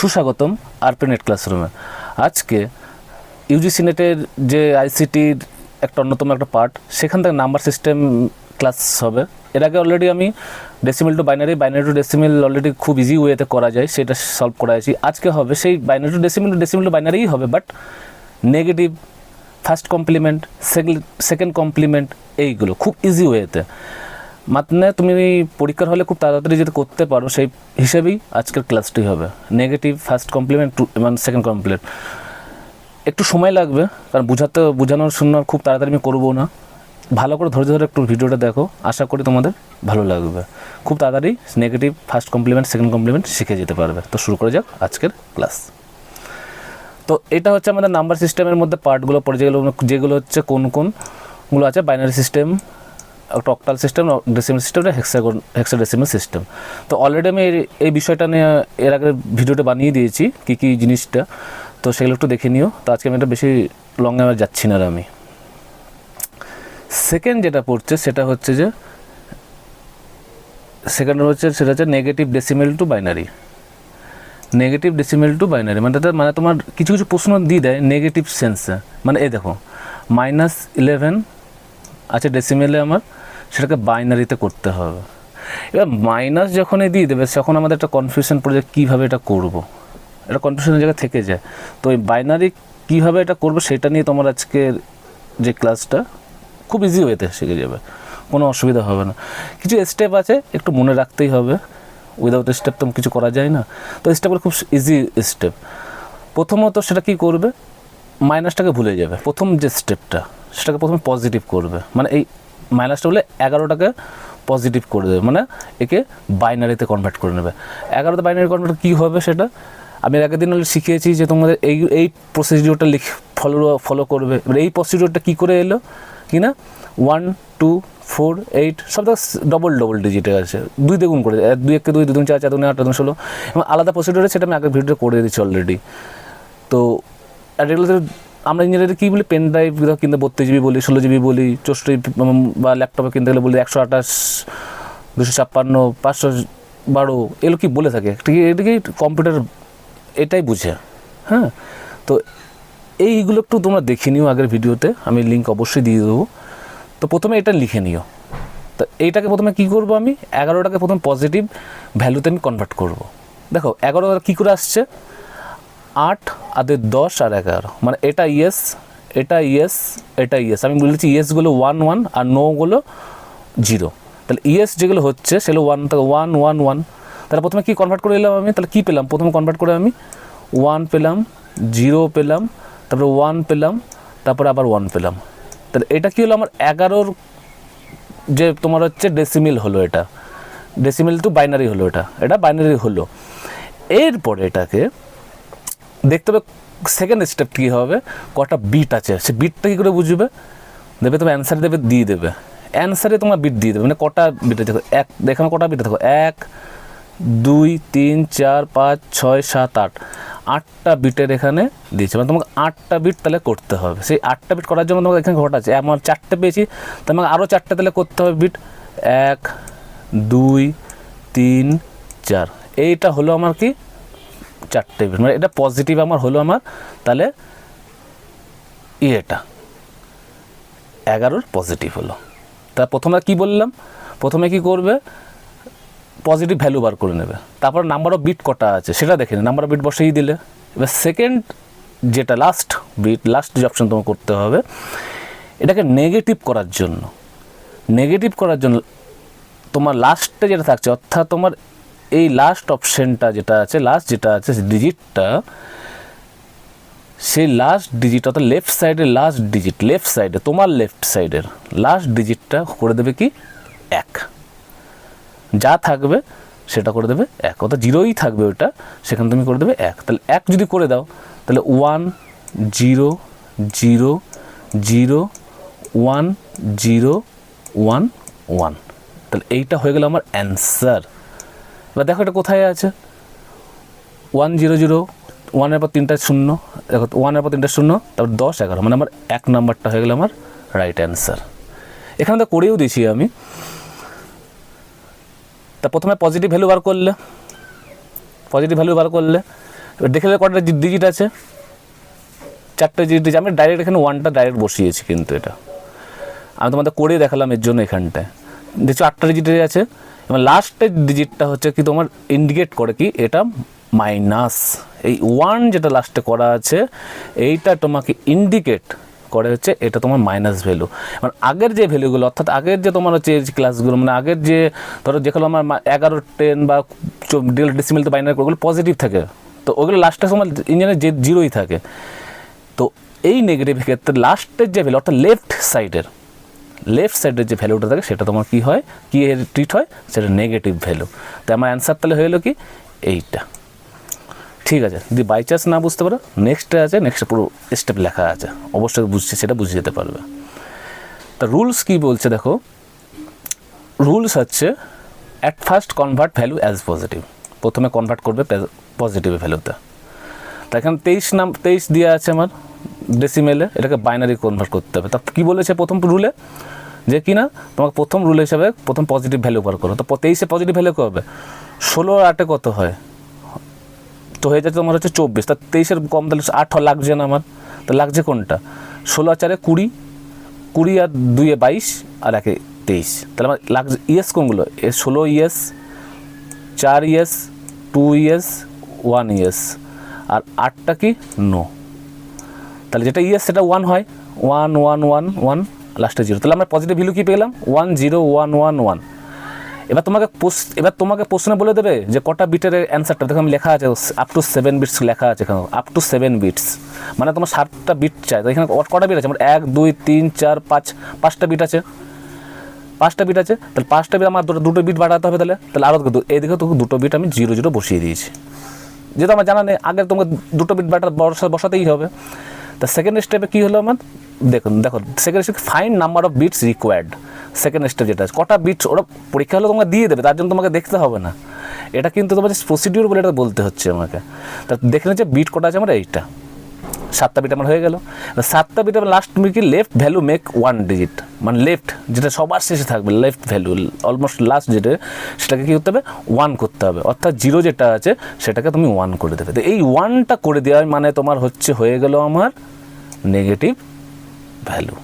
সুস্বাগতম আরপিনেট ক্লাসরুমে। আজকে ইউজিসি নেটের যে আইসিটির একটা অন্যতম একটা পার্ট, সেখান থেকে নাম্বার সিস্টেম ক্লাস হবে। এর আগে অলরেডি আমি decimal to binary to decimal already খুব ইজি ওয়েতে করা যায়, সেটা সলভ করাইছি। আজকে হবে সেই বাইনারি টু ডেসিমেল টু বাইনারিই হবে, but negative, first complement, second complement, এইগুলো খুব ইজি ওয়েতে, মানে তুমি পরীক্ষার হলে খুব তাড়াতাড়ি যেটা করতে পারো সেই হিসেবেই আজকের ক্লাসটি হবে। নেগেটিভ, ফার্স্ট কমপ্লিমেন্ট এবং সেকেন্ড কমপ্লিমেন্ট। একটু সময় লাগবে, কারণ বোঝানোর শোনার খুব তাড়াতাড়ি আমি করবো না। ভালো করে ধৈর্য ধরে একটু ভিডিওটা দেখো, আশা করি তোমাদের ভালো লাগবে। খুব তাড়াতাড়ি negative, first complement, second complement শিখে যেতে পারবে। তো শুরু করে যাক আজকের ক্লাস। তো এটা হচ্ছে আমাদের নাম্বার সিস্টেমের মধ্যে পার্টগুলো পড়ে, যেগুলো হচ্ছে কোনগুলো আছে: বাইনারি সিস্টেম, একটা octal system, decimal system, hexadecimal system. তো অলরেডি আমি এই বিষয়টা নিয়ে এর আগের ভিডিওটা বানিয়ে দিয়েছি, কী জিনিসটা, তো সেগুলো একটু দেখে নিও। তো আজকে আমি এটা বেশি লংয়ে আমার যাচ্ছি না। আর আমি সেকেন্ড যেটা পড়ছে সেটা হচ্ছে negative decimal to binary. Negative decimal to binary মানে তোমার কিছু প্রশ্ন দিয়ে দেয় নেগেটিভ সেন্সে। মানে এই দেখো, -11 আছে ডেসিমেলে আমার, সেটাকে বাইনারিতে করতে হবে। এবার মাইনাস যখনই দিয়ে দেবে তখন আমাদের একটা কনফিউশন পড়ে যায় কীভাবে এটা করব। এটা কনফিউশনের জায়গা থেকে যায়। তো এই বাইনারি কীভাবে এটা করবো সেটা নিয়ে তোমার আজকের যে ক্লাসটা খুব ইজি ওয়েতে শিখে যাবে, কোনো অসুবিধা হবে না। কিছু স্টেপ আছে, একটু মনে রাখতেই হবে। উইদাউট স্টেপ তো কিছু করা যায় না। তো স্টেপগুলো খুব ইজি স্টেপ। প্রথমত সেটা কী করবে, মাইনাসটাকে ভুলে যাবে। প্রথম যে স্টেপটা, সেটাকে প্রথমে পজিটিভ করবে। মানে এই মাইনাসটা বলে 11টাকে পজিটিভ করে দেবে, মানে একে বাইনারিতে কনভার্ট করে নেবে। 11তে বাইনারি কনভার্ট কী হবে সেটা আমি এর আগের দিন শিখিয়েছি, যে তোমাদের এই প্রসিডিওরটা ফলো করবে। এবার এই প্রসিডিওরটা কী করে এলো কি না, 1 2 4 8 সব ডবল ডিজিটে আছে, 2 দিয়ে গুণ করে 2 1 2 2 2 4 4 2 8 2 16, এবং আলাদা প্রসিডিওরে সেটা আমি আগের ভিডিওতে করে দিয়েছি অলরেডি। তো এগুলোতে আমরা ইঞ্জিনিয়ারিং কী বলি, পেন ড্রাইভ কিনতে 32 GB বলি, 16 GB বলি, 64 বা ল্যাপটপে কিনতে গেলে বলি 128 256 512, এগুলো কি বলে থাকে, ঠিক এটাকেই কম্পিউটার এটাই বুঝে। হ্যাঁ, তো এইগুলো একটু তোমরা দেখে নিও আগের ভিডিওতে, আমি লিঙ্ক অবশ্যই দিয়ে দেবো। তো প্রথমে এটা লিখে নিও। তো এইটাকে প্রথমে কী করবো, আমি 11টাকে প্রথম পজিটিভ ভ্যালুতে আমি কনভার্ট করব। দেখো 11 কী করে আসছে, 8 আর 10 আর 11, মানে এটা ইয়েস, এটা ইয়েস, এটা ইয়েস। আমি বলেছি ইয়েসগুলো 1 1 আর নোগুলো 0। তাহলে ইয়েস যেগুলো হচ্ছে সেগুলো 1 1 1 1। তাহলে প্রথমে কী কনভার্ট করে এলাম আমি, তাহলে কী পেলাম, প্রথমে কনভার্ট করে আমি 1 পেলাম, 0 পেলাম, তারপরে 1 পেলাম, তারপরে আবার 1 পেলাম। তাহলে এটা কী হলো, আমার 11 যে তোমার হচ্ছে ডেসিমেল হলো, এটা ডেসিমেল টু বাইনারি হলো, এটা বাইনারি হলো। এরপরে এটাকে দেখতে হবে সেকেন্ড স্টেপ কী হবে, কটা বিট আছে, সে বিটটা কী করে বুঝবে, দেবে তোমার অ্যান্সারে দিয়ে দেবে, অ্যান্সারে তোমার বিট দিয়ে দেবে। মানে কটা বিট আছে, এখানে কটা বিট দেখো, 1 2 3 4 5 6 7 8, 8টা বিটের এখানে দিয়েছে। মানে তোমাকে 8টা বিট তাহলে করতে হবে। সেই 8টা বিট করার জন্য তোমাকে এখানে ঘটা আছে, আমার 4টে পেয়েছি, তোমাকে আরও 4টে তাহলে করতে হবে বিট, 1 2 3 4। এইটা হলো আমার কি 4টে বিট, মানে এটা পজিটিভ আমার হলো আমার। তাহলে এটা 11 পজিটিভ হলো। তা প্রথমে কি বললাম, প্রথমে কি করবে, পজিটিভ ভ্যালু বার করে নেবে, তারপর নাম্বার অফ বিট কটা আছে সেটা দেখে নেবে, নাম্বার অফ বিট বসেই দিলে। এবার সেকেন্ড যেটা লাস্ট বিট, লাস্ট যে অপশন তোমাকে করতে হবে, এটাকে নেগেটিভ করার জন্য তোমার লাস্টে যেটা থাকছে, অর্থাৎ তোমার এই লাস্ট অপশানটা যেটা আছে, লাস্ট যেটা আছে ডিজিটটা, সেই লাস্ট ডিজিট অর্থাৎ লেফট সাইডের লাস্ট ডিজিট, লেফট সাইডে তোমার লেফট সাইডের লাস্ট ডিজিটটা করে দেবে কি 1, যা থাকবে সেটা করে দেবে 1, অর্থাৎ 0ই থাকবে ওটা, সেখানে তুমি করে দেবে 1। তাহলে 1 যদি করে দাও তাহলে 1 0 0 0 1 0 1 1, তাহলে এইটা হয়ে গেল আমার অ্যান্সার। এবার দেখো এটা কোথায় আছে, 1 0 0, 1-এর পর 3টা 0, দেখো 1-এর পর 3টা 0, তারপর 10 11, মানে আমার 1 নাম্বারটা হয়ে গেল আমার রাইট অ্যান্সার। এখানে তো করেও দিয়েছি আমি। তা প্রথমে পজিটিভ ভ্যালু বার করলে এবার দেখে কটা ডিজিট আছে, 4টে ডিজিট। আমি ডাইরেক্ট এখানে 1টা ডাইরেক্ট বসিয়েছি, কিন্তু এটা আমি তোমাদের করে দেখালাম এর জন্য। এখানটায় দেখছো 8টা ডিজিটে আছে, এবং লাস্টের ডিজিটটা হচ্ছে কি তোমার ইন্ডিকেট করে কি এটা মাইনাস। এই 1 যেটা লাস্টে করা আছে এইটা তোমাকে ইন্ডিকেট করে হচ্ছে এটা তোমার মাইনাস ভ্যালু। মানে আগের যে ভ্যালুগুলো, অর্থাৎ আগের যে তোমার হচ্ছে ক্লাসগুলো, মানে আগের যে ধরো যেগুলো আমার 11, 10 বা ডেসিমেল তো বাইনারি ওগুলো পজিটিভ থাকে, তো ওগুলো লাস্টে সময় ইঞ্জিনের যে জিরোই থাকে। তো এই নেগেটিভ ক্ষেত্রে লাস্টের যে ভ্যালু, অর্থাৎ লেফট সাইডের যে ভ্যালুটা থাকে সেটা তোমার কী হয়, কী ট্রিট হয়, সেটা নেগেটিভ ভ্যালু। তাই আমার অ্যান্সার তাহলে হয়ে গেলো কি এইটা। ঠিক আছে, যদি বাই চান্স না বুঝতে পারো নেক্সটে আছে, নেক্সটে পুরো স্টেপ লেখা আছে, অবশ্যই বুঝছে সেটা বুঝে যেতে পারবে। তা রুলস কী বলছে দেখো, রুলস হচ্ছে at first convert value as positive. প্রথমে কনভার্ট করবে পজিটিভ ভ্যালুতে। তা এখানে 23 দেওয়া আছে আমার ডেসিমেলে, এটাকে বাইনারি কনভার্ট করতে হবে। তা কী বলেছে প্রথম রুলে, যে কি না তোমাকে প্রথম রুল হিসাবে প্রথম পজিটিভ ভ্যালু বার করো। তো 23-এ পজিটিভ ভ্যালু কবে, 16 আর 8-এ কত হয়, তো হয়ে যাচ্ছে তোমার হচ্ছে 24। তা 23-এর কম তাহলে 8 লাগছে না আমার, তো লাগছে কোনটা, 16 আর 4-এ 20, 20 আর 2-এ 22 আর 1-এ 23। তাহলে আমার লাগছে ইয়েস কোনগুলো, 16 ইয়েস, 4 ইয়েস, 2 ইয়েস, 1 ইয়েস, আর 8টা কি নো। তাহলে যেটা ইয়েস সেটা 1 হয়, 1 1 1 1 লাস্টে 0। তাহলে আমরা পজিটিভ ভ্যালু কী পেলাম, 1 0 1 1 1। এবার তোমাকে প্রশ্নে বলে দেবে যে কটা বিটের অ্যান্সারটা, দেখো আমি লেখা আছে আপ টু 7 বিটস লেখা আছে এখানে, আপ টু 7 বিটস, মানে তোমার 7টা বিট চাই। তো এখানে কটা বিট আছে আমার, 1 2 3 4 5, 5টা বিট আছে, 5টা বিট আছে। তাহলে 5টা বিট আমার দুটো বিট বাড়াতে হবে। তাহলে আরও এইদিকে তো 2টো বিট আমি 0 0 বসিয়ে দিয়েছি, যেহেতু আমার জানা নেই আগে তোমাকে 2টো বিট বসাতেই হবে। তা সেকেন্ড স্টেপে কী হলো আমার, দেখো second step find number of bits required. Second step যেটা আছে, কটা বিটস ওরা পরীক্ষা হলে তোমাকে দিয়ে দেবে, তার জন্য তোমাকে দেখতে হবে না, এটা কিন্তু তোমার প্রসিডিউর বলে এটা বলতে হচ্ছে আমাকে। তা দেখে নিচ্ছে বিট কটা আছে আমার, এইটা 7টা বিট আমার হয়ে গেল। 7টা বিট আমার লাস্ট তুমি কি লেফট ভ্যালু মেক 1 ডিজিট, মানে লেফট যেটা সবার শেষে থাকবে, লেফট ভ্যালু অলমোস্ট লাস্ট যেটা, সেটাকে কী করতে হবে 1 করতে হবে, অর্থাৎ 0 যেটা আছে সেটাকে তুমি 1 করে দেবে। তো এই 1টা করে দেওয়ার মানে তোমার হচ্ছে হয়ে গেল আমার নেগেটিভ ভ্যালু।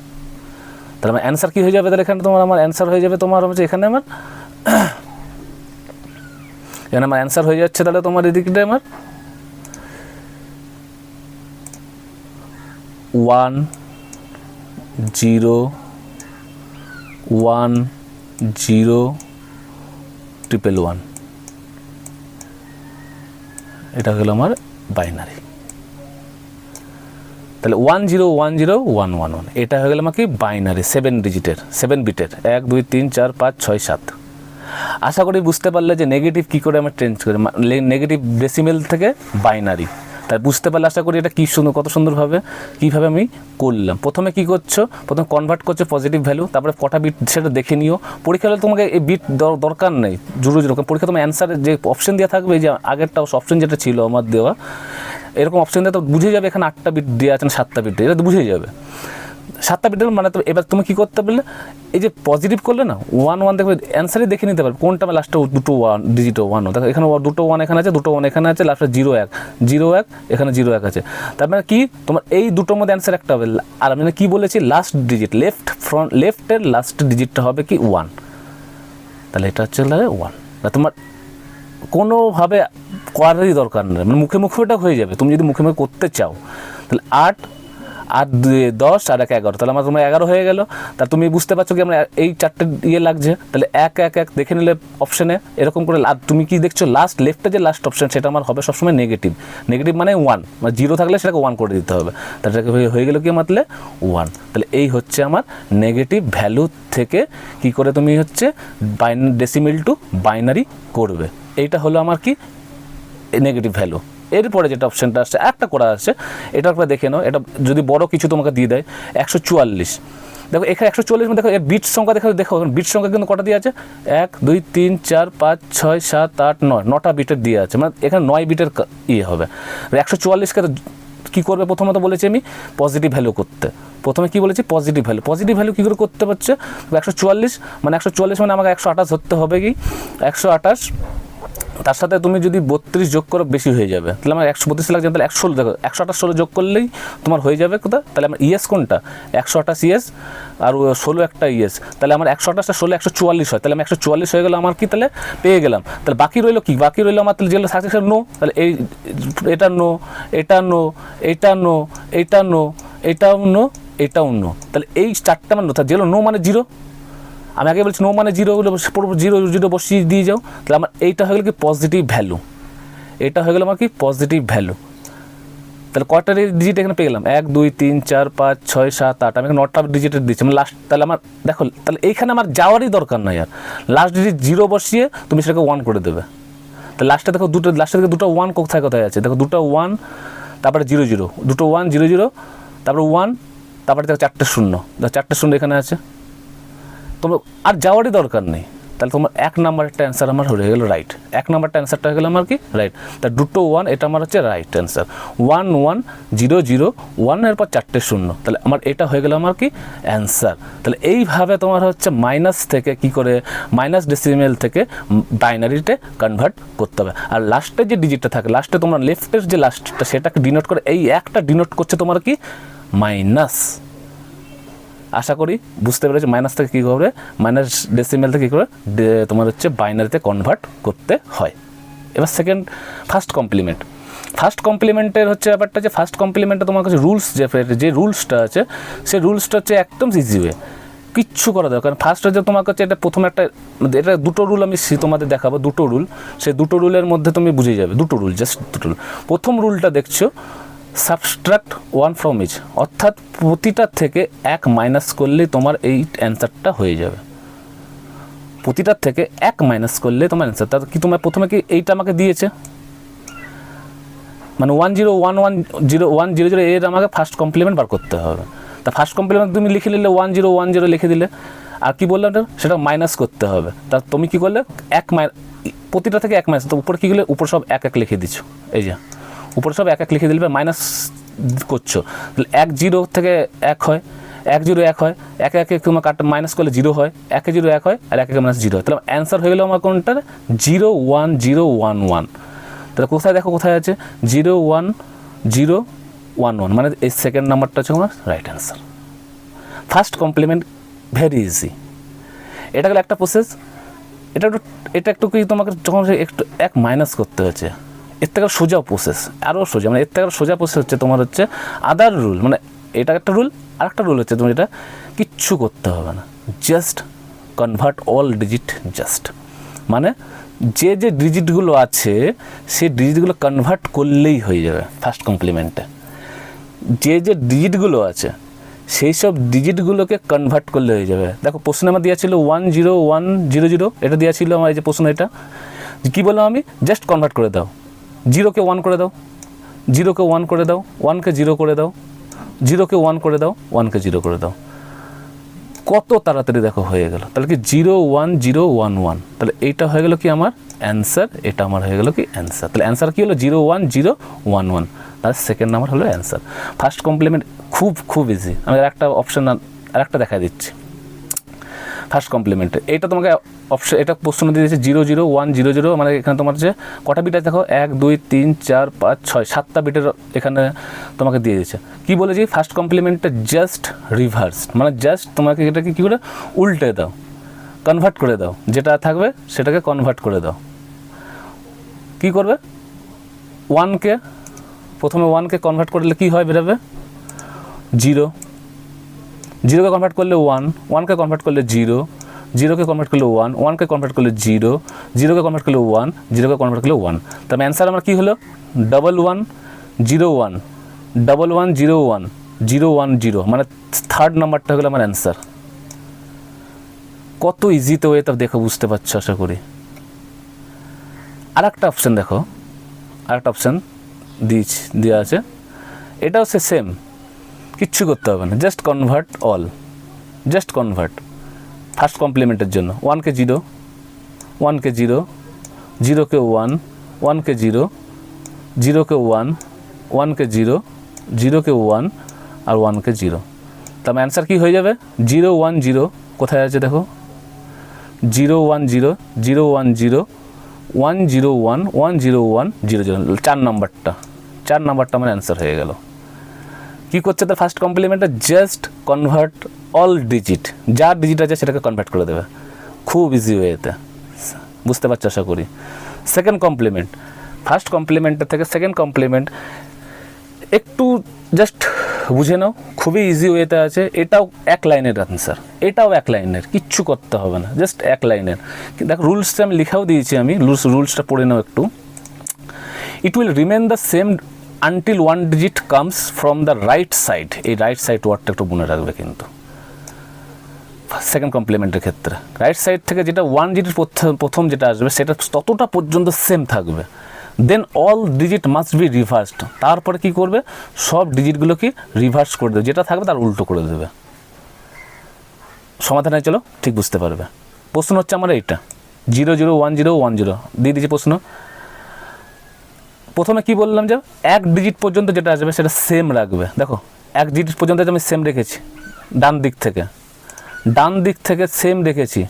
তাহলে আমার অ্যান্সার কী হয়ে যাবে, তাহলে এখানে আমার অ্যান্সার হয়ে যাবে তোমার হচ্ছে এখানে আমার অ্যান্সার হয়ে যাচ্ছে তাহলে তোমার এদিকটা আমার 1 0 1 0 1 1, এটা হলো আমার বাইনারি। তাহলে 1 0 1 0 1 1 1, এটা হয়ে গেল আমাকে বাইনারি 7 বিটের 1 2 3 4 5 6 7। আশা করি বুঝতে পারলে যে নেগেটিভ কী করে আমরা চেঞ্জ করি, নেগেটিভ ডেসিমেল থেকে বাইনারি। তাই বুঝতে পারলে আশা করি এটা কী সুন্দর, কত সুন্দরভাবে কীভাবে আমি করলাম। প্রথমে কী করছো, প্রথমে কনভার্ট করছো পজিটিভ ভ্যালু, তারপরে কটা বিট সেটা দেখে নিও। পরীক্ষা হলে তোমাকে এই বিট দরকার নেই, জরুরি পরীক্ষা তোমার অ্যান্সারের যে অপশন দেওয়া থাকবে, যে আগেরটা অপশন যেটা ছিল আমার দেওয়া, এরকম অপশন দিয়ে তো বুঝে যাবে এখানে 8টা বিট দেওয়া আছে না 7টা বিট, এটা তো বুঝে যাবে 7টা বিটের মানে। তো এবার তুমি কী করতে পারলে, এই যে পজিটিভ করলে না 1 1 দেখবে অ্যান্সারই দেখে নিতে পারবে কোনটা আমার লাস্টে 2টো 1 ডিজিট 1, দেখো এখানে 2টো 1 এখানে আছে, 2টো 1 এখানে আছে, লাস্টে 0 1 0 1 এখানে 0 1 আছে। তার মানে কি তোমার এই দুটোর মধ্যে অ্যান্সার একটা হবে। আর আমি কী বলেছি, লাস্ট ডিজিট লেফটের লাস্ট ডিজিটটা হবে কি 1, তাহলে এটা হচ্ছে 1। তোমার কোনোভাবে করারই দরকার নেই, মানে মুখে ওটা হয়ে যাবে। তুমি যদি মুখে করতে চাও তাহলে 8 আর 10 আর 1 11, তাহলে আমার তোমার 11 হয়ে গেল। তা তুমি বুঝতে পারছো কি আমরা এই 4টে লাগছে, তাহলে 1 1 1 দেখে নিলে অপশানে এরকম করে। আর তুমি কি দেখছো লাস্ট লেফটে যে লাস্ট অপশান সেটা আমার হবে সবসময় নেগেটিভ মানে 1, মানে 0 থাকলে সেটাকে 1 করে দিতে হবে। তাহলে হয়ে গেলো কি মাতলে 1। তাহলে এই হচ্ছে আমার নেগেটিভ ভ্যালু থেকে কি করে তুমি হচ্ছে ডেসিমেল টু বাইনারি করবে। এইটা হলো আমার কি নেগেটিভ ভ্যালু। এরপরে যেটা অপশানটা আসছে একটা করা আসছে, এটা একবার দেখে নাও। এটা যদি বড় কিছু তোমাকে দিয়ে দেয় 144, দেখো এখানে 144 দেখো এর বিট সংখ্যা দেখো বিট সংখ্যা কিন্তু কটা দিয়ে আছে, 1 2 3 4 5 6 7 8 9, 9টা বিটের দিয়ে আছে, মানে এখানে 9 বিটের হবে। 144কে কী করবে, প্রথমত বলেছি আমি পজিটিভ ভ্যালু করতে। প্রথমে কী বলেছি, পজিটিভ ভ্যালু কী করে করতে পারছে, 144 মানে 144 মানে আমাকে 128 ধরতে হবে কি 128 তার সাথে তুমি যদি 32 যোগ করো বেশি হয়ে যাবে, তাহলে আমার 132 লাগছে, তাহলে 116 দেখো 128 যোগ করলেই তোমার হয়ে যাবে কোথা, তাহলে আমার ইএস কোনটা 128 ইএস আর 16 একটা ইএস, তাহলে আমার 128 16 144 হয়, তাহলে আমি 144 হয়ে গেল আমার কি, তাহলে পেয়ে গেলাম। তাহলে বাকি রইলো কি, বাকি রইলো আমার তাহলে যেগুলো সাকসেসফুল নো, তাহলে এই এটা নো, এটা নো, এটা নো, এটা নো, এটাও নো, এটাও নো, তাহলে এই 4টা আমার নো, যেগুলো নো মানে 0, আমি আগে বলছি নো মানে 0, পুরো 0 0 বসিয়ে দিয়ে যাও, তাহলে আমার এইটা হয়ে গেল কি পজিটিভ ভ্যালু, এটা হয়ে গেল আমার কি পজিটিভ ভ্যালু। তাহলে কয়টা ডিজিট এখানে পেয়ে গেলাম 1 2 3 4 5 6 7 8, আমি এখানে 9টা ডিজিটের দিচ্ছি আমি লাস্ট, তাহলে আমার দেখো তাহলে এইখানে আমার যাওয়ারই দরকার নাই আর, লাস্ট ডিজিট 0 বসিয়ে তুমি সেটাকে 1 করে দেবে। তাহলে লাস্টে দেখো দুটো, লাস্টে দেখো দুটো 1 কোথায় কোথায় আছে, দেখো দুটো 1 তারপরে 0 0, দুটো 1 0 0 তারপরে 1, তারপরে দেখো 4টে 0, দেখো 4টে 0 এখানে আছে, তোমার আর যাওয়ারই দরকার নেই। তাহলে তোমার 1 নাম্বারটা অ্যান্সার আমার হয়ে গেল রাইট, 1 নাম্বারটা অ্যান্সারটা হয়ে গেল আমার কি রাইট। তা দুটো 1 এটা আমার হচ্ছে রাইট অ্যান্সার, 1 1 0 0 1 এরপর 4টে 0, তাহলে আমার এটা হয়ে গেল আমার কি অ্যান্সার। তাহলে এইভাবে তোমার হচ্ছে মাইনাস থেকে কি করে, মাইনাস ডেসিমেল থেকে বাইনারিতে কনভার্ট করতে হবে। আর লাস্টের যে ডিজিটটা থাকে, লাস্টে তোমার লেফটের যে লাস্টটা সেটাকে ডিনোট করে, এই একটা ডিনোট করছে তোমার কি মাইনাস। আশা করি বুঝতে পেরেছি মাইনাস থেকে কী করে, মাইনাস ডেসিমেল থেকে কী করে তোমার হচ্ছে বাইনারিতে কনভার্ট করতে হয়। এবার সেকেন্ড ফার্স্ট কমপ্লিমেন্ট, ফার্স্ট কমপ্লিমেন্টের হচ্ছে ব্যাপারটা যে ফার্স্ট কমপ্লিমেন্টে তোমার কাছে রুলস যে রুলসটা আছে সেই রুলসটা হচ্ছে একদম ইজি ওয়ে, কিচ্ছু করা দরকার। কারণ ফার্স্ট হচ্ছে তোমার কাছে এটা প্রথমে একটা, এটা দুটো রুল আমি তোমাদের দেখাবো, দুটো রুল, সেই দুটো রুলের মধ্যে তুমি বুঝে যাবে, দুটো রুল, জাস্ট দুটো রুল। প্রথম রুলটা দেখছো সাবস্ট্রাক্ট 1 ফ্রম ইচ, অর্থাৎ প্রতিটা থেকে 1 মাইনাস করলেই তোমার এই অ্যান্সারটা হয়ে যাবে, প্রতিটার থেকে 1 মাইনাস করলে তোমার অ্যান্সার। তার কি তোমার প্রথমে কি এইটা আমাকে দিয়েছে, মানে 1 0 1 1 0 1 0 0 এর আমাকে ফার্স্ট কমপ্লিমেন্ট বার করতে হবে। তা ফার্স্ট কমপ্লিমেন্ট তুমি লিখে নিলে 1 0 1 0 লিখে দিলে, আর কি বললাম সেটা মাইনাস করতে হবে। তা তুমি কি করলে 1 প্রতিটা থেকে 1 মাইনাস, তো উপরে কী করলে উপর সব 1 1 লিখে দিচ্ছ, এই যে উপরে সব 1 1 লিখে দিলে মাইনাস করছো, তাহলে 1 0 থেকে 1 হয়, 1 0 1 হয়, 1 1 তোমার কাট মাইনাস করলে 0 হয়, 1 0 1 হয়, আর 1 1 মাইনাস 0 হয়, তাহলে অ্যান্সার হয়ে গেলো আমার কোনটা 0 1 0 1 1। তাহলে কোথায় দেখো কোথায় আছে 0 1 0 1 1, মানে এই সেকেন্ড নাম্বারটা হচ্ছে আমার right answer. First complement very easy, এটা গেলে একটা প্রসেস। এটা একটু কি তোমাকে যখন একটু 1 মাইনাস করতে হচ্ছে, এর থেকে সোজা প্রসেস, আরও সোজা, মানে এর থেকে সোজা প্রসেস হচ্ছে তোমার হচ্ছে আদার রুল, মানে এটা একটা রুল, আর একটা রুল হচ্ছে তুমি এটা কিচ্ছু করতে হবে না, just convert all digit, just মানে যে যে ডিজিটগুলো আছে সেই ডিজিটগুলো কনভার্ট করলেই হয়ে যাবে ফার্স্ট কমপ্লিমেন্টে। যে যে ডিজিটগুলো আছে সেই সব ডিজিটগুলোকে কনভার্ট করলে হয়ে যাবে। দেখো প্রশ্ন আমার দেওয়া ছিল 1 0 1 0 0, এটা দেওয়া ছিল আমার, এই যে প্রশ্ন এটা কী বললাম আমি, জাস্ট কনভার্ট করে দাও, 0কে 1 করে দাও, 0কে 1 করে দাও, 1কে 0 করে দাও, 0কে 1 করে দাও, 1কে 0 করে দাও, কত তাড়াতাড়ি দেখো হয়ে গেল। তাহলে কি 0 1 0 1 1, তাহলে এইটা হয়ে গেল কি আমার অ্যান্সার, এটা আমার হয়ে গেল কি অ্যান্সার। তাহলে অ্যান্সার কী হলো 0 1 0 1 1, তাহলে সেকেন্ড নাম্বার হলো অ্যান্সার। ফার্স্ট কমপ্লিমেন্ট খুব ইজি। আমি একটা অপশন আর একটা দেখা দিচ্ছি ফার্স্ট কমপ্লিমেন্টে, এইটা তোমাকে অপশন, এটা প্রশ্ন দিয়েছে 0 0 1 0 0, মানে এখানে তোমার যে কটা বিট আছে দেখো 1 2 3 4 5 6 7টা বিটের এখানে তোমাকে দিয়ে দিয়েছে। কী বলেছি ফার্স্ট কমপ্লিমেন্টে জাস্ট রিভার্স, মানে জাস্ট তোমাকে এটাকে কী করে উল্টে দাও, কনভার্ট করে দাও, যেটা থাকবে সেটাকে কনভার্ট করে দাও। কী করবে 1কে প্রথমে 1কে কনভার্ট করলে কী হয় বেরোবে 0, 0কে কনভার্ট করলে 1, 1কে কনভার্ট করলে 0, 0কে কনভার্ট করলে 1, 1কে কনভার্ট করলে 0, 0কে কনভার্ট করলে 1, 0কে কনভার্ট করলে 1। তার অ্যান্সার আমার কী হলো 1 1 0 1 1 1 0 1 0 1 0, মানে থার্ড নাম্বারটা হলো আমার অ্যান্সার। কত ইজিতে ওয়ে তা দেখো, বুঝতে পারছো আশা করি। আর একটা অপশান দেখো, আর একটা অপশান দেওয়া আছে, এটাও সে সেম, কিচ্ছু করতে হবে না, just convert all, just convert first কমপ্লিমেন্টের জন্য 1কে 0, 1কে 0, 0কে 1, 1কে 0, 0কে 1, 1কে 0, 0কে 1 আর 1কে 0। তার অ্যান্সার কী হয়ে যাবে 0 1 0, কোথায় আছে দেখো 0 1 0 0 1 0 101 101 00, 4 নাম্বারটা আমার অ্যান্সার হয়ে গেল। কী করছে তার ফার্স্ট কমপ্লিমেন্টে জাস্ট কনভার্ট অল ডিজিট, যা ডিজিট আছে সেটাকে কনভার্ট করে দেবে, খুব ইজি ওয়েতে, বুঝতে পারছো আশা করি। সেকেন্ড কমপ্লিমেন্ট, ফার্স্ট কমপ্লিমেন্টের থেকে সেকেন্ড কমপ্লিমেন্ট একটু জাস্ট বুঝে নাও, খুবই ইজি ওয়েতে আছে। এটাও এক লাইনের আনসার, এটাও এক লাইনের, কিচ্ছু করতে হবে না, জাস্ট এক লাইনের। দেখো রুলসটা আমি লিখাও দিয়েছি, আমি রুলসটা পড়ে নাও একটু। It will remain the same until one digit comes from the right side. এই রাইট সাইড ওয়ার্ডটা একটু মনে রাখবে কিন্তু সেকেন্ড কমপ্লিমেন্টের ক্ষেত্রে। রাইট সাইড থেকে যেটা ওয়ান ডিজিট প্রথম যেটা আসবে সেটা ততটা পর্যন্ত সেম থাকবে। Then all digit must be reversed. তারপরে কি করবে, সব ডিজিটগুলোকে রিভার্স করে দেবে, যেটা থাকবে তার উল্টো করে দেবে। সমাধানে চলো ঠিক বুঝতে পারবে। প্রশ্ন হচ্ছে আমার এইটা 001010 দিয়ে দিয়েছি প্রশ্ন। প্রথমে কি বললাম যে এক ডিজিট পর্যন্ত যেটা আসবে সেটা সেম রাখবে। দেখো এক ডিজিট পর্যন্ত আমি সেম রেখেছি, ডান দিক থেকে সেম রেখেছি,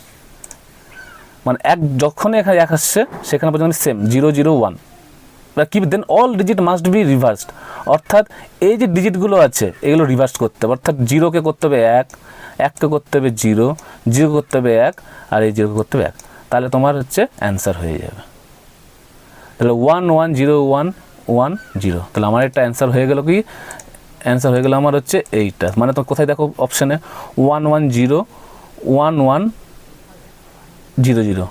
মানে এক যখনই এখানে এক আসছে সেখানে পর্যন্ত সেম 001 কি। Then all digit must be reversed, অর্থাৎ এই যে ডিজিটগুলো আছে এগুলো রিভার্স করতে হবে। অর্থাৎ 0কে করতে হবে 1, 1কে করতে হবে 0, 0 করতে হবে 1, আর এই 0কে করতে হবে 1। তাহলে তোমার হচ্ছে অ্যান্সার হয়ে যাবে। তাহলে 11010, তাহলে আমার একটা অ্যান্সার হয়ে গেল কি, অ্যান্সার হয়ে গেল আমার হচ্ছে এইটা। মানে তো কোথায় দেখো অপশানে 1101100,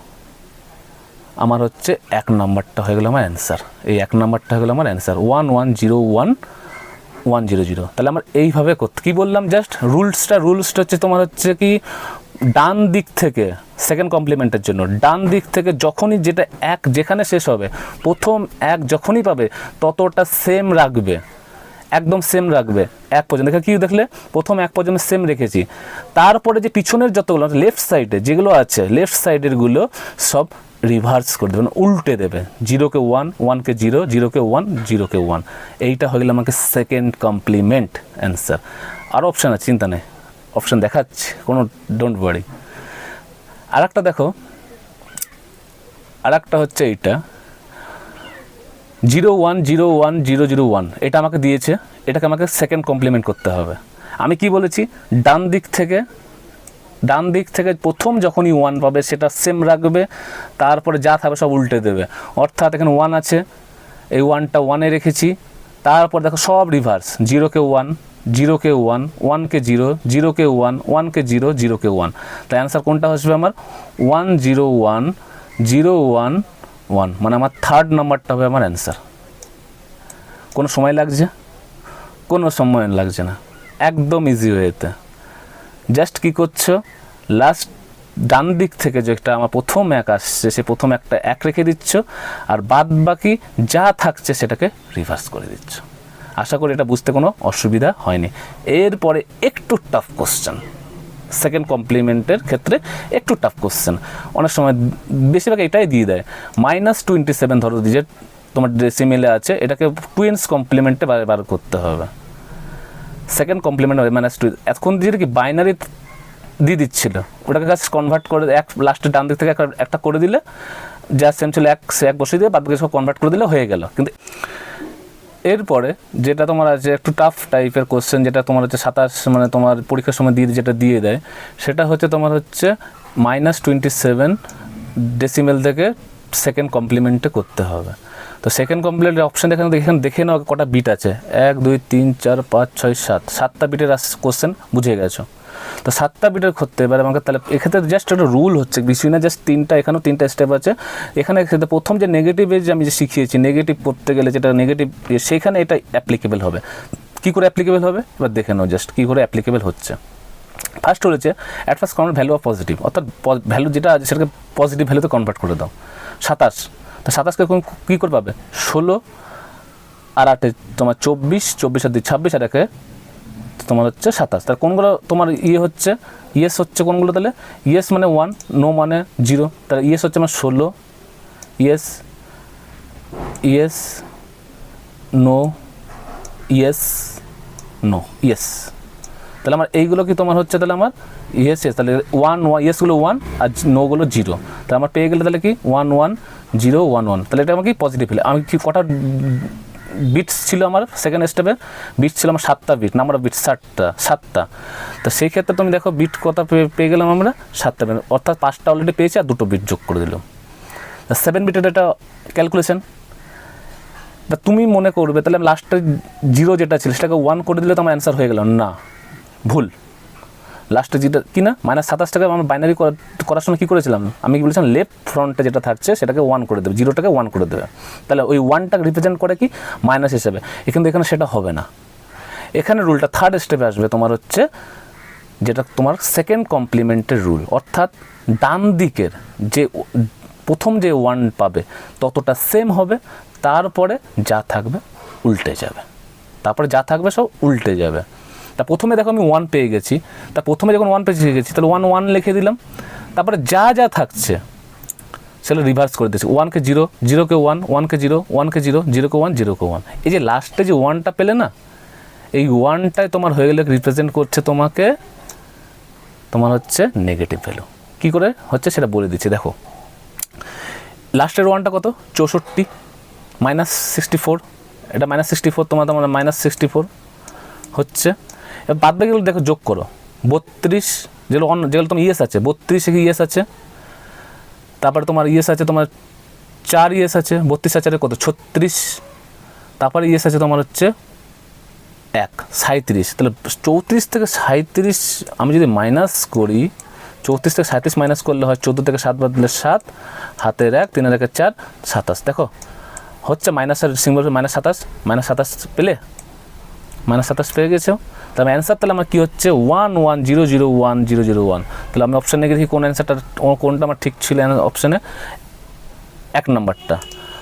আমার হচ্ছে 1 নাম্বারটা হয়ে গেল আমার অ্যান্সার। এই 1 নাম্বারটা হয়ে গেল আমার অ্যান্সার 1101100। তাহলে আমার এইভাবে করতে, কী বললাম জাস্ট রুলসটা হচ্ছে তোমার হচ্ছে কি, ডান দিক থেকে সেকেন্ড কমপ্লিমেন্টের জন্য ডান দিক থেকে যখনই যেটা এক যেখানে শেষ হবে, প্রথম এক যখনই পাবে ততটা সেম রাখবে, একদম সেম রাখবে 1 পর্যন্ত। কি দেখলে প্রথম 1 পর্যন্ত সেম রেখেছি, তারপরে যে পিছনের যতগুলো লেফট সাইডে যেগুলো আছে লেফট সাইডেরগুলো সব রিভার্স করে দেবে, উল্টে দেবে। 0কে 1, 1কে 0, 0কে 1, 0কে 1। এইটা হয়ে গেলে আমাকে সেকেন্ড কমপ্লিমেন্ট অ্যান্সার। আরও অপশান আছে, চিন্তা নেই, অপশান দেখাচ্ছি, কোনো ডোন্ট ওয়ারি। আর একটা দেখো, আর একটা হচ্ছে এইটা 0101001, এটা আমাকে দিয়েছে, এটাকে আমাকে সেকেন্ড কমপ্লিমেন্ট করতে হবে। আমি কি বলেছি, ডান দিক থেকে প্রথম যখনই 1 পাবে সেটা সেম রাখবে, তারপরে যা থাকবে সব উল্টে দেবে। অর্থাৎ এখানে 1 আছে, এই 1টা 1-এ রেখেছি, তারপর দেখো সব রিভার্স, 0কে 1, 0কে 1, 1কে 0, 0কে 1, 1কে 0, 0কে 1। তাই অ্যান্সার কোনটা আসবে আমার 10101, মানে আমার থার্ড নাম্বারটা হবে আমার অ্যান্সার। কোনো সময় লাগছে? কোনো সময় লাগছে না, একদম ইজি ওয়েতে। জাস্ট কী করছো, লাস্ট ডান দিক থেকে যেটা আমার প্রথম 1 আসছে সে প্রথম একটা 1 রেখে দিচ্ছ, আর বাদ বাকি যা থাকছে সেটাকে রিভার্স করে দিচ্ছ। আশা করি এটা বুঝতে কোনো অসুবিধা হয়নি। এরপরে একটু টাফ কোশ্চেন, সেকেন্ড কমপ্লিমেন্টের ক্ষেত্রে একটু টাফ কোশ্চেন, অনেক সময় বেশিরভাগ এটাই দিয়ে দেয়। -27 ধরো যে তোমার ডেসিমেলে আছে, এটাকে টুইন্স কমপ্লিমেন্টে বার করতে হবে। সেকেন্ড কমপ্লিমেন্ট -2, এখন যেটা কি বাইনারি দিয়ে দিচ্ছিল, ওটাকে জাস্ট কনভার্ট করে এক লাস্টে ডান দিক থেকে একটা করে দিলে, যা সেম ছিল 1 বসিয়ে দিয়ে বাদ বাকি সব কনভার্ট করে দিলে হয়ে গেল। কিন্তু এরপরে যেটা তোমার আছে একটু টাফ টাইপের কোশ্চেন, যেটা তোমার হচ্ছে 27, মানে তোমার পরীক্ষার সময় যেটা দিয়ে দেয়, সেটা হচ্ছে তোমার হচ্ছে -27 ডেসিমেল থেকে সেকেন্ড কমপ্লিমেন্টে করতে হবে। তো সেকেন্ড কমপ্লিমেন্টের অপশান এখানে দেখে নাও কটা বিট আছে, 1 2 3 4 5 6 7, 7টা বিটের কোশ্চেন বুঝে গেছো। তো 7টা বিটের করতে এবার আমাকে, তাহলে এক্ষেত্রে জাস্ট একটা রুল হচ্ছে বেশি না, জাস্ট 3টা, এখানেও 3টা স্টেপ আছে। এখানে প্রথম যে নেগেটিভে যে আমি যে শিখিয়েছি, নেগেটিভ করতে গেলে যেটা নেগেটিভ, সেইখানে এটা অ্যাপ্লিকেবল হবে। কী করে অ্যাপ্লিকেবল হবে এবার দেখে নাও, জাস্ট কী করে অ্যাপ্লিকেবল হচ্ছে। ফার্স্ট রয়েছে at first convert value of positive, অর্থাৎ ভ্যালু যেটা আছে সেটাকে পজিটিভ ভ্যালুতে কনভার্ট করে দাও। 27, তো 27কে কী করে পাবে, 16 আর 8 তোমার 24, 24 আর 2 26, আর 1 তোমার হচ্ছে 27। তার কোনগুলো তোমার হচ্ছে ইয়েস হচ্ছে কোনগুলো, তাহলে ইয়েস মানে 1, নো মানে 0, তাহলে ইয়েস হচ্ছে আমার 16, yes yes no yes no yes. তাহলে আমার এইগুলো কি তোমার হচ্ছে, তাহলে আমার ইয়েস তাহলে 1 ইয়েসগুলো 1 আর নোগুলো 0, তাহলে আমার পেয়ে গেলে তাহলে কি 1 1 0 1 1, তাহলে এটা আমাকে পজিটিভ হলে আমি কি কটা বিটস ছিল আমার সেকেন্ড স্টেপে, বিট ছিল আমার 7টা বিট, নাম্বার অফ বিট 7টা। তো সেই ক্ষেত্রে তুমি দেখো বিট কত পেয়ে গেলাম আমরা 7টা বিট, অর্থাৎ 5টা অলরেডি পেয়েছি আর 2টো বিট যোগ করে দিলাম। 7 বিটের একটা ক্যালকুলেশন। তা তুমি মনে করবে তাহলে লাস্টে 0 যেটা ছিল সেটাকে 1 করে দিলে তো আমার অ্যান্সার হয়ে গেল, না, ভুল। লাস্টে যেটা কি না -27টাকে আমরা বাইনারি করার সময় কী করেছিলাম, আমি কি বলেছিলাম লেফট ফ্রন্টে যেটা থাকছে সেটাকে 1 করে দেবে, 0টাকে 1 করে দেবে, তাহলে ওই 1টা রিপ্রেজেন্ট করে কি মাইনাস হিসেবে। কিন্তু এখানে সেটা হবে না, এখানে রুলটা থার্ড স্টেপে আসবে তোমার হচ্ছে যেটা তোমার সেকেন্ড কমপ্লিমেন্টের রুল, অর্থাৎ ডান দিকের যে প্রথম যে 1 পাবে ততটা সেম হবে, তারপরে যা থাকবে উল্টে যাবে, তারপরে যা থাকবে সব উল্টে যাবে। তা প্রথমে দেখো আমি 1 পেয়ে গেছি, তা প্রথমে যখন 1 পেয়ে গেছি তাহলে 1 1 লিখে দিলাম, তারপরে যা যা থাকছে সেটা রিভার্স করে দিয়েছি, 1কে 0, 0কে 1, 1কে 0, 1কে 0, 0কে 1, 0কে 1। এই যে লাস্টে যে 1টা পেলে না, এই 1টাই তোমার হয়ে গেলে রিপ্রেজেন্ট করছে তোমাকে তোমার হচ্ছে নেগেটিভ ভ্যালু। কী করে হচ্ছে সেটা বলে দিচ্ছি, দেখো লাস্টের 1টা কত 64 -64, এটা -64 তোমার -64 হচ্ছে। এবার বাদ বাকিগুলো দেখো যোগ করো, 32 যেগুলো তোমার ইয়েস আছে, 32 ইয়েস আছে, তারপরে তোমার ইয়েস আছে তোমার 4 ইয়েস আছে, 32 আছে কত 36, তারপরে ইয়েস আছে তোমার হচ্ছে 1 37, তাহলে 34 থেকে 37 আমি যদি মাইনাস করি, 34 থেকে 37 মাইনাস করলে হয় 14 থেকে 7 বাদ দিলে 7, হাতের 1, 3 1 4, 27, দেখো হচ্ছে মাইনাসের সিম্বল -27 পেলে -27 পেয়ে গেছো। তাহলে অ্যান্সার তাহলে আমার কী হচ্ছে 1 1 0 0 1 0 0 1। তাহলে আমি অপশানে গিয়ে দেখি কোন অ্যান্সারটা কোনটা আমার ঠিক ছিল, অপশানে 1 নাম্বারটা।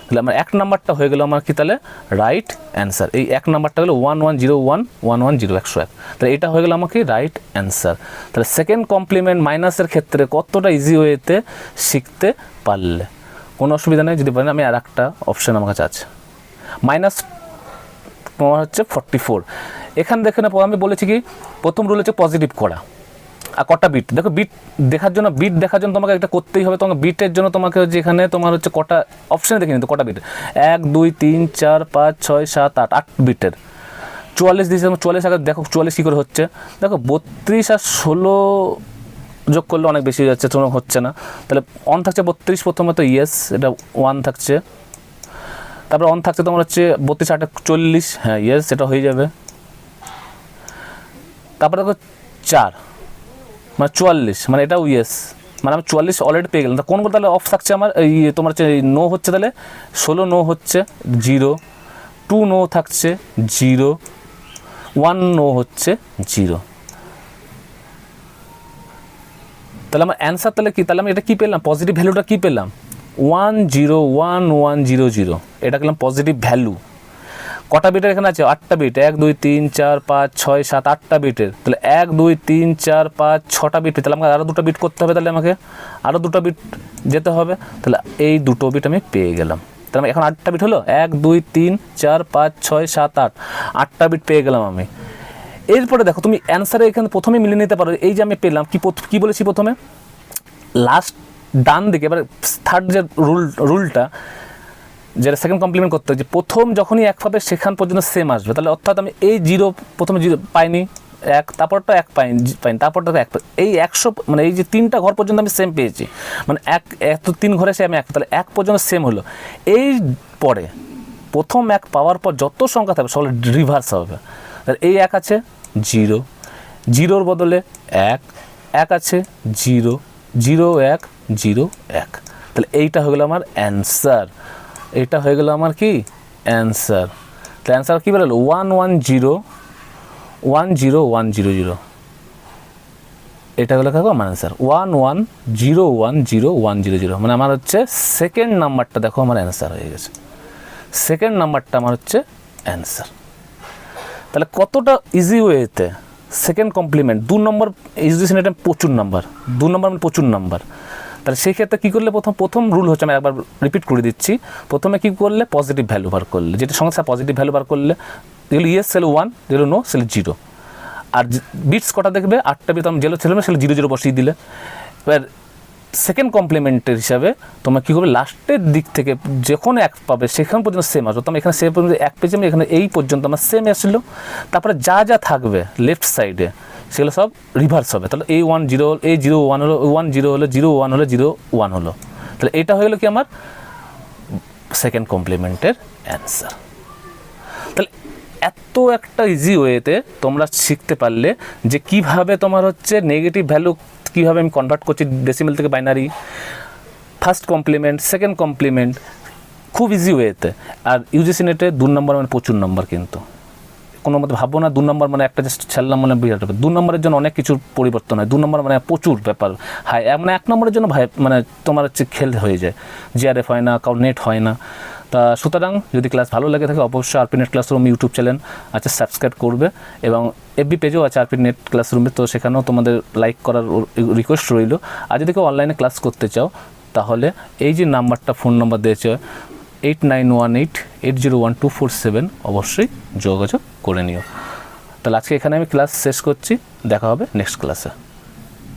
তাহলে আমার 1 নাম্বারটা হয়ে গেল আমার কি তাহলে রাইট অ্যান্সার। এই 1 নাম্বারটা হলো 1 1 0 1 1 1 0 101, তাহলে এটা হয়ে গেল আমাকে রাইট অ্যান্সার। তাহলে সেকেন্ড কমপ্লিমেন্ট মাইনাসের ক্ষেত্রে কতটা ইজি ওয়েতে শিখতে পারলে, কোনো অসুবিধা নেই। যদি বলেন আমি আর একটা অপশান আমার কাছে আছে, মাইনাস তোমার হচ্ছে 44। এখানে দেখে না আমি বলেছি কি প্রথম রুল হচ্ছে পজিটিভ করা, আর কটা বিট দেখো, বিট দেখার জন্য তোমাকে একটা করতেই হবে। তোমাকে বিটের জন্য তোমাকে যেখানে তোমার হচ্ছে কটা অপশানে দেখে নিতে, কটা বিট 1 2 3 4 5 6 7 8 8 বিটের 44 দিয়েছে, 44 আগে দেখো 44 কী করে হচ্ছে, দেখো 32 আর 16 যোগ করলে অনেক বেশি হয়ে যাচ্ছে, তোমার হচ্ছে না। তাহলে অন থাকছে 32 প্রথমে, তো ইয়েস এটা 1 থাকছে, তারপরে অন থাকছে তোমার হচ্ছে 32 8 40, হ্যাঁ ইয়েস এটা হয়ে যাবে। তারপরে দেখো 4 মানে 44, মানে এটাও ইয়েস, মানে আমি 44 অলরেডি পেয়ে গেলাম। কোনগুলো তাহলে অফ থাকছে আমার, এই তোমার হচ্ছে নো হচ্ছে, তাহলে 16 নো হচ্ছে 0, 2 নো থাকছে 0, 1 নো হচ্ছে 0। তাহলে আমার অ্যান্সার তাহলে কি, তাহলে আমি এটা কী পেলাম, পজিটিভ ভ্যালুটা কী পেলাম 1 0 1 1 0 0, এটা পেলাম পজিটিভ ভ্যালু। কটা বিটের এখানে আছে 8টা বিট, 1 2 3 4 5 6 7 8টা বিটের, তাহলে 1 2 3 4 5 6টা বিট, তাহলে আমাকে আরও 2টা বিট করতে হবে, তাহলে আমাকে আরও 2টা বিট যেতে হবে, তাহলে এই 2টো বিট আমি পেয়ে গেলাম। তাহলে এখন 8টা বিট হলো, 1 2 3 4 5 6 7 8, 8টা বিট পেয়ে গেলাম আমি। এরপরে দেখো তুমি অ্যান্সারে এখানে প্রথমে মিলিয়ে নিতে পারো, এই যে আমি পেলাম কি বলেছি প্রথমে লাস্ট ডান দিকে, এবার থার্ড যে রুলটা যেটা সেকেন্ড কমপ্লিমেন্ট করতে হয়, যে প্রথম যখনই 1 পাবে সেখান পর্যন্ত সেম আসবে, তাহলে অর্থাৎ আমি এই 0 প্রথমে 0 পাইনি, 1 তারপরটা 1 পাইনি, তারপরটা 1 এই 100 মানে এই যে 3টা ঘর পর্যন্ত আমি সেম পেয়েছি, মানে 1 3 ঘরে সে আমি 1, তাহলে 1 পর্যন্ত সেম হলো। এই পরে প্রথম 1 পাওয়ার পর যত সংখ্যা থাকবে সব রিভার্স হবে, তাহলে এই 1 আছে 0, 0-র বদলে 1, 1 আছে 0 0 1 0 1, তাহলে এইটা হয়ে গেল আমার অ্যান্সার। এটা হয়ে গেল আমার কি অ্যান্সার। তো অ্যান্সার কী বেরোলো 1 1 0 1 0 1 0 0, এটা হলো দেখো আমার অ্যান্সার 1 1 0 1 0 1 0 0, মানে আমার হচ্ছে সেকেন্ড নাম্বারটা দেখো আমার অ্যান্সার হয়ে গেছে, সেকেন্ড নাম্বারটা আমার হচ্ছে অ্যান্সার। তাহলে কতটা ইজি ওয়েতে সেকেন্ড কমপ্লিমেন্ট 2 নম্বর ইজিয়েশন, এটা প্রচুর নাম্বার, 2 নম্বর মানে প্রচুর নাম্বার। তাহলে সেই ক্ষেত্রে কী করলে প্রথম রুল হচ্ছে, আমি একবার রিপিট করে দিচ্ছি, প্রথমে কী করলে পজিটিভ ভ্যালু বার করলে, যেটা সঙ্গে সাথে পজিটিভ ভ্যালু বার করলে, যেগুলো ইয়েস সেল 1, যেগুলো নো সেল 0, আর বিটস কটা দেখবে 8টা বিট, আমি যেগুলো ছিল সেগুলো 0 0 বসিয়ে দিলে। এবার সেকেন্ড কমপ্লিমেন্টের হিসাবে তোমরা কী করবে, লাস্টের দিক থেকে যখন এক পাবে সেখান পর্যন্ত সেম আসবে। তোমার এখানে সেম পর্যন্ত এক পেজে আমি এখানে এই পর্যন্ত আমার সেম আসলো, তারপরে যা যা থাকবে লেফট সাইডে সেগুলো সব রিভার্স হবে। তাহলে এই 1 0 এই 0 1 হলো, 1 0 হলো, 0 1 হলো, 0 1 হলো। তাহলে এটা হয়ে গেলো কি আমার সেকেন্ড কমপ্লিমেন্টের অ্যান্সার। তাহলে এত একটা ইজি ওয়েতে তোমরা শিখতে পারলে যে কিভাবে তোমার হচ্ছে নেগেটিভ ভ্যালু কীভাবে আমি কনভার্ট করছি ডেসিমেল থেকে binary, first complement, second complement, খুব ইজি ওয়েতে। আর ইউজিসি নেটে 2 নম্বর মানে প্রচুর নম্বর, কিন্তু কোনো মতে ভাববো না 2 নম্বর মানে একটা জাস্ট ছাড়লাম মানে বিরাট ব্যাপার। 2 নম্বরের জন্য অনেক কিছুর পরিবর্তন হয়, 2 নম্বর মানে প্রচুর ব্যাপার হয়। মানে 1 নম্বরের জন্য মানে তোমার হচ্ছে খেল হয়ে যায়, জিআরএফ হয় না, কারোর নেট হয় না। তা সুতরাং যদি ক্লাস ভালো লাগে থাকে অবশ্যই RP net classroom YouTube channel আছে, সাবস্ক্রাইব করবে, এবং এফবি পেজও আছে আরপি নেট ক্লাসরুমে, তো সেখানেও তোমাদের লাইক করার রিকোয়েস্ট রইল। আর যদি কেউ অনলাইনে ক্লাস করতে চাও তাহলে এই যে নাম্বারটা, ফোন নাম্বার দিয়েছে 8918801247, অবশ্যই যোগাযোগ করে নিও। তাহলে আজকে এখানে আমি ক্লাস শেষ করছি, দেখা হবে নেক্সট ক্লাসে।